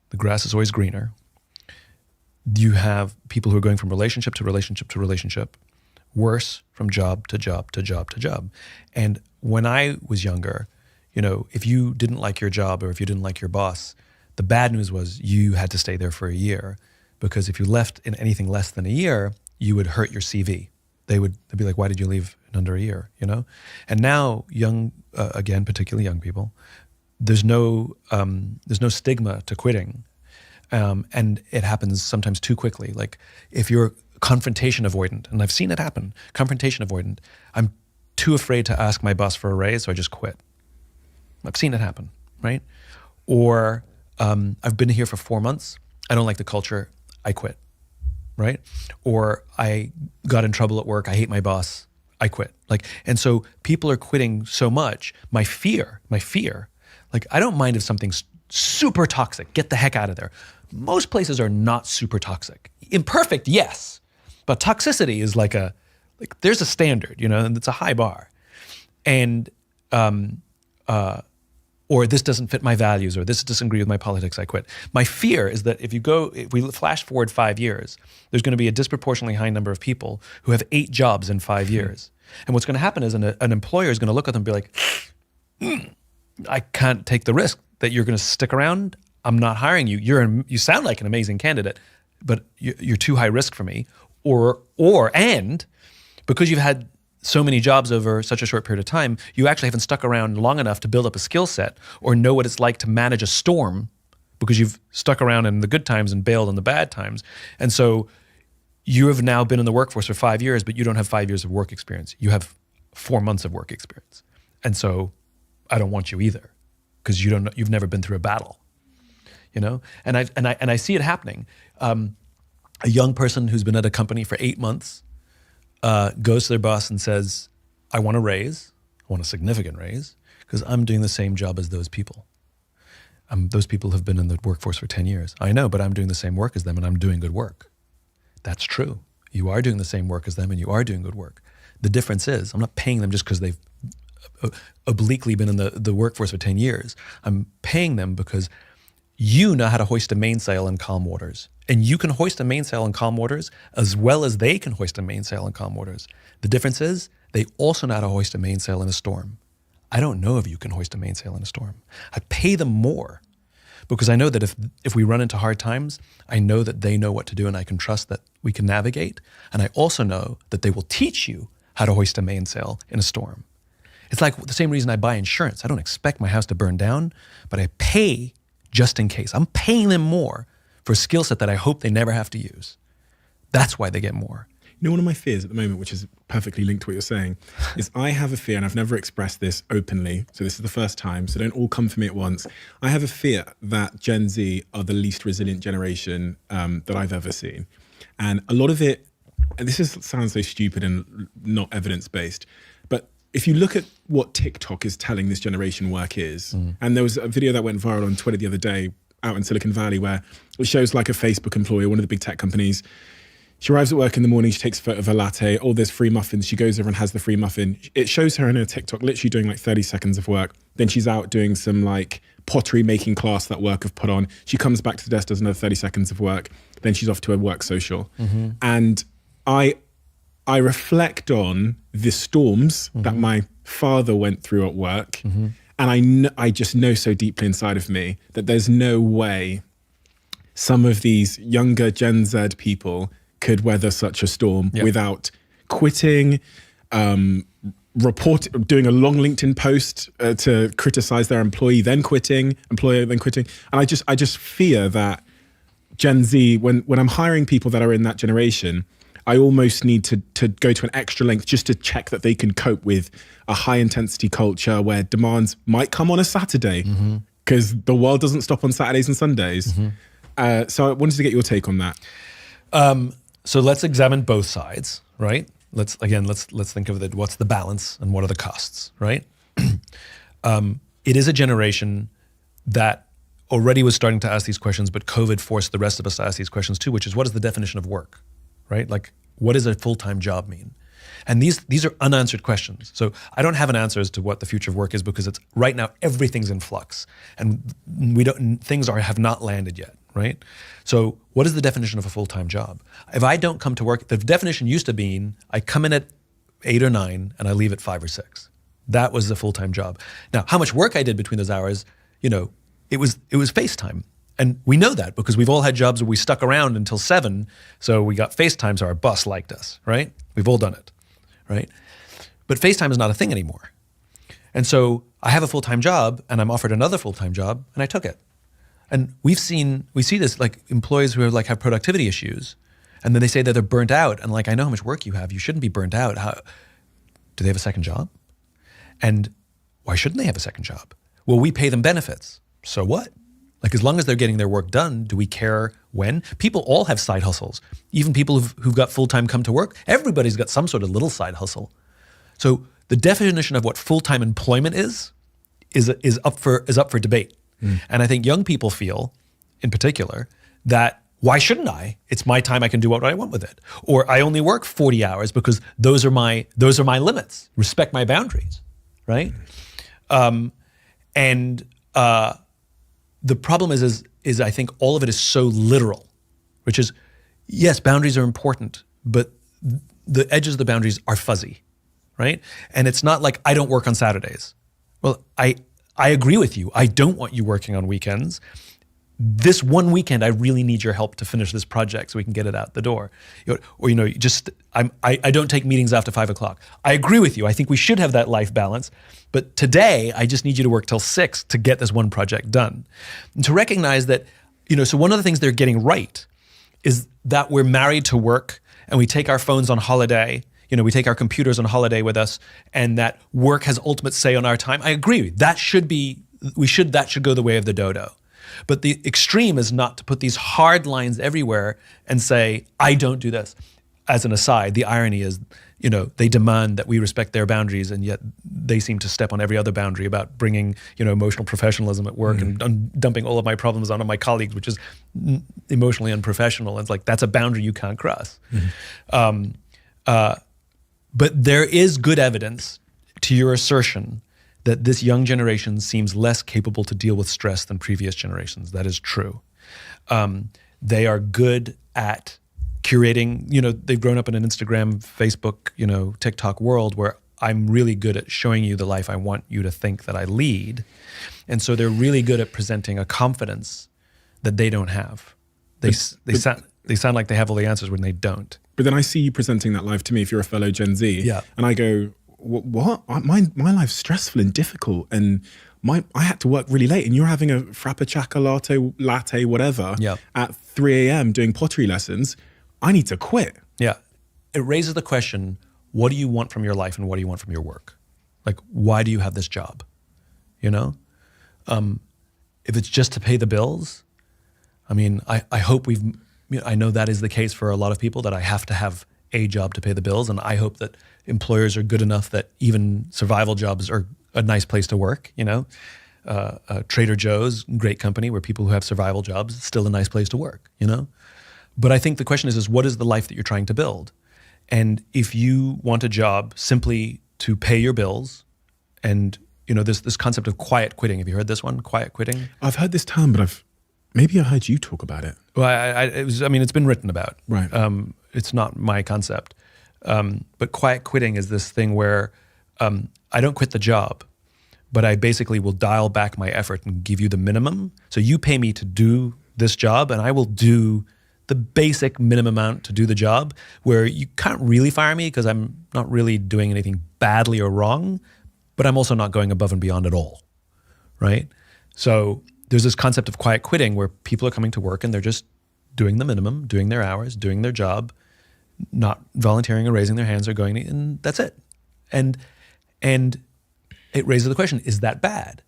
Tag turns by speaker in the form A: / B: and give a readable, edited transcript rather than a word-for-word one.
A: the grass is always greener. You have people who are going from relationship to relationship to relationship, worse from job to job to job to job. And when I was younger, if you didn't like your job or if you didn't like your boss, the bad news was you had to stay there for a year, because if you left in anything less than a year, you would hurt your CV. They'd be like, why did you leave in under a year, And now again, particularly young people, there's no stigma to quitting. And it happens sometimes too quickly. Like if you're confrontation avoidant, and I've seen it happen, confrontation avoidant, I'm too afraid to ask my boss for a raise, so I just quit. I've seen it happen, right? Or I've been here for 4 months, I don't like the culture, I quit, right? Or I got in trouble at work, I hate my boss, I quit. And so people are quitting so much. My fear, like I don't mind if something's super toxic, get the heck out of there. Most places are not super toxic. Imperfect, yes, but toxicity is like there's a standard, and it's a high bar. And, or this doesn't fit my values, or this doesn't agree with my politics, I quit. My fear is that if we flash forward 5 years, there's going to be a disproportionately high number of people who have 8 jobs in 5 years. And what's going to happen is an employer is going to look at them and be like, I can't take the risk that you're going to stick around. I'm not hiring you. You sound like an amazing candidate, but you're too high risk for me. And because you've had so many jobs over such a short period of time, you actually haven't stuck around long enough to build up a skill set or know what it's like to manage a storm, because you've stuck around in the good times and bailed in the bad times. And so you have now been in the workforce for 5 years, but you don't have 5 years of work experience. You have 4 months of work experience. And so I don't want you either, because you've never been through a battle, And I see it happening. A young person who's been at a company for 8 months goes to their boss and says, I want a raise, I want a significant raise, because I'm doing the same job as those people. Those people have been in the workforce for 10 years. I know, but I'm doing the same work as them and I'm doing good work. That's true. You are doing the same work as them and you are doing good work. The difference is I'm not paying them just because they've obliquely been in the workforce for 10 years. I'm paying them because you know how to hoist a mainsail in calm waters. And you can hoist a mainsail in calm waters as well as they can hoist a mainsail in calm waters. The difference is they also know how to hoist a mainsail in a storm. I don't know if you can hoist a mainsail in a storm. I pay them more because I know that if we run into hard times, I know that they know what to do and I can trust that we can navigate. And I also know that they will teach you how to hoist a mainsail in a storm. It's like the same reason I buy insurance. I don't expect my house to burn down, but I pay just in case. I'm paying them more for a skill set that I hope they never have to use. That's why they get more.
B: One of my fears at the moment, which is perfectly linked to what you're saying, is I have a fear, and I've never expressed this openly, so this is the first time, so don't all come for me at once. I have a fear that Gen Z are the least resilient generation that I've ever seen. And a lot of it, and sounds so stupid and not evidence-based, but if you look at what TikTok is telling this generation work is, and there was a video that went viral on Twitter the other day out in Silicon Valley where it shows like a Facebook employee, one of the big tech companies. She arrives at work in the morning, she takes a photo of her latte, there's free muffins, she goes over and has the free muffin. It shows her in her TikTok literally doing like 30 seconds of work. Then she's out doing some like pottery making class that work have put on. She comes back to the desk, does another 30 seconds of work. Then she's off to her work social. Mm-hmm. And I reflect on the storms that my father went through at work. Mm-hmm. And I just know so deeply inside of me that there's no way some of these younger Gen Z people could weather such a storm without quitting, doing a long LinkedIn post to criticize their employer, then quitting. And I just fear that Gen Z, when I'm hiring people that are in that generation, I almost need to go to an extra length just to check that they can cope with a high intensity culture where demands might come on a Saturday because the world doesn't stop on Saturdays and Sundays. Mm-hmm. So I wanted to get your take on that.
A: So let's examine both sides, right? Let's think of what's the balance and what are the costs, right? It is a generation that already was starting to ask these questions, but COVID forced the rest of us to ask these questions too, which is what is the definition of work, right? Like, what does a full-time job mean? And these are unanswered questions. So I don't have an answer as to what the future of work is, because it's right now everything's in flux, and things have not landed yet, right? So what is the definition of a full-time job? If I don't come to work, the definition used to be I come in at 8 or 9 and I leave at 5 or 6. That was the full-time job. Now, how much work I did between those hours, it was FaceTime. And we know that because we've all had jobs where we stuck around until 7, so we got FaceTime, so our boss liked us, right? We've all done it, right? But FaceTime is not a thing anymore. And so I have a full-time job, and I'm offered another full-time job, and I took it. And we see this, like employees who are have productivity issues, and then they say that they're burnt out, and I know how much work you have. You shouldn't be burnt out. Do they have a second job? And why shouldn't they have a second job? Well, we pay them benefits. So what? As long as they're getting their work done, do we care when? People all have side hustles. Even people who've got full-time come to work, everybody's got some sort of little side hustle. So the definition of what full-time employment is up for debate. And I think young people feel, in particular, that why shouldn't I? It's my time. I can do what I want with it. Or I only work 40 hours because those are my limits. Respect my boundaries, right? The problem is I think all of it is so literal, which is, yes, boundaries are important, but the edges of the boundaries are fuzzy, right? And it's not like I don't work on Saturdays. Well, I agree with you. I don't want you working on weekends. This one weekend, I really need your help to finish this project so we can get it out the door. I don't take meetings after 5 o'clock. I agree with you. I think we should have that life balance. But today, I just need you to work till 6 to get this one project done. And to recognize that, so one of the things they're getting right is that we're married to work and we take our phones on holiday. We take our computers on holiday with us, and that work has ultimate say on our time. I agree. That should go the way of the dodo. But the extreme is not to put these hard lines everywhere and say, I don't do this. As an aside, the irony is, they demand that we respect their boundaries, and yet they seem to step on every other boundary about bringing, emotional professionalism at work and dumping all of my problems onto my colleagues, which is emotionally unprofessional. And it's that's a boundary you can't cross. But there is good evidence to your assertion that this young generation seems less capable to deal with stress than previous generations. That is true. They are good at curating, they've grown up in an Instagram, Facebook, TikTok world where I'm really good at showing you the life I want you to think that I lead. And so they're really good at presenting a confidence that they don't have. They sound like they have all the answers when they don't.
B: But then I see you presenting that life to me if you're a fellow Gen Z.
A: Yeah.
B: And I go, what? My life's stressful and difficult, and I had to work really late, and you're having a frappuccino latte, whatever, at 3 a.m. doing pottery lessons. I need to quit.
A: Yeah. It raises the question, what do you want from your life and what do you want from your work? Why do you have this job? If it's just to pay the bills, I hope I know that is the case for a lot of people, that I have to have a job to pay the bills. And I hope that employers are good enough that even survival jobs are a nice place to work. Trader Joe's, great company where people who have survival jobs, still a nice place to work, But I think the question is what is the life that you're trying to build? And if you want a job simply to pay your bills, and this concept of quiet quitting, have you heard this one? Quiet quitting?
B: I've heard this term, but maybe I heard you talk about it.
A: Well, it's been written about.
B: Right.
A: It's not my concept. But quiet quitting is this thing where I don't quit the job, but I basically will dial back my effort and give you the minimum. So you pay me to do this job, and I will do the basic minimum amount to do the job, where you can't really fire me because I'm not really doing anything badly or wrong, but I'm also not going above and beyond at all, right? So there's this concept of quiet quitting where people are coming to work and they're just doing the minimum, doing their hours, doing their job, not volunteering or raising their hands or going, and that's it. And it raises the question, is that bad?